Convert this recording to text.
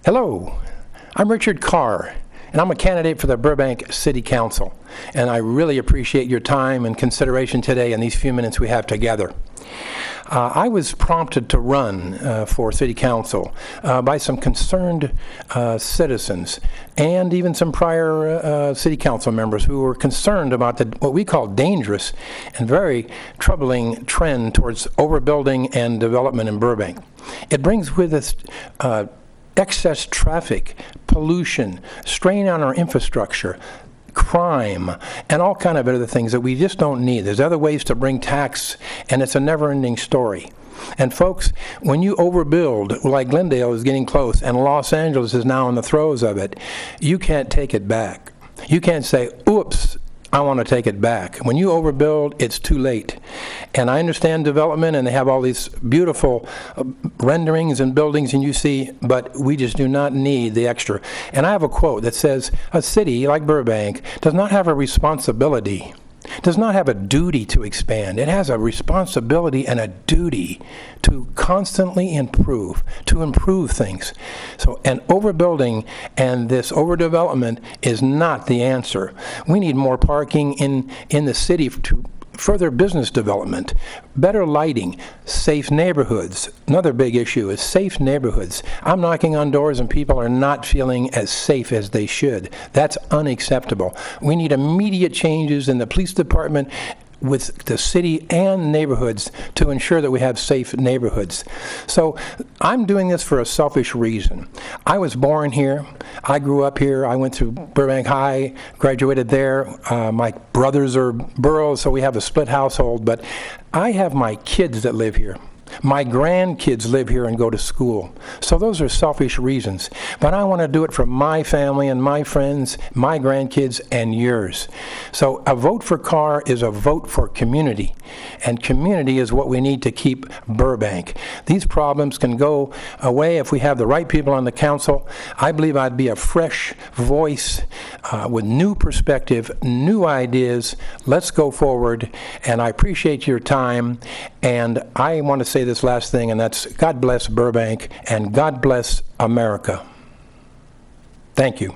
Hello, I'm Richard Carr, and I'm a candidate for the Burbank City Council. And I really appreciate your time and consideration today in these few minutes we have together. I was prompted to run for City Council by some concerned citizens and even some prior City Council members who were concerned about what we call dangerous and very troubling trend towards overbuilding and development in Burbank. It brings with us excess traffic, pollution, strain on our infrastructure, crime, and all kind of other things that we just don't need. There's other ways to bring tax, and it's a never-ending story. And folks, when you overbuild, like Glendale is getting close, and Los Angeles is now in the throes of it, you can't take it back. You can't say, oops, I want to take it back. When you overbuild, it's too late. And I understand development, and they have all these beautiful renderings and buildings, and you see, but we just do not need the extra. And I have a quote that says, a city like Burbank does not have a responsibility, does not have a duty to expand. It has a responsibility and a duty to constantly improve, to improve things. So, and overbuilding and this overdevelopment is not the answer. We need more parking in the city to further business development, better lighting, safe neighborhoods. Another big issue is safe neighborhoods. I'm knocking on doors and people are not feeling as safe as they should. That's unacceptable. We need immediate changes in the police department with the city and neighborhoods to ensure that we have safe neighborhoods. So I'm doing this for a selfish reason. I was born here. I grew up here. I went through Burbank High, graduated there. My brothers are Burroughs, so we have a split household, but I have my kids that live here. My grandkids live here and go to school. So those are selfish reasons. But I want to do it for my family and my friends, my grandkids, and yours. So a vote for Carr is a vote for community. And community is what we need to keep Burbank. These problems can go away if we have the right people on the council. I believe I'd be a fresh voice with new perspective, new ideas. Let's go forward. And I appreciate your time. And I want to say this last thing, and that's God bless Burbank and God bless America. Thank you.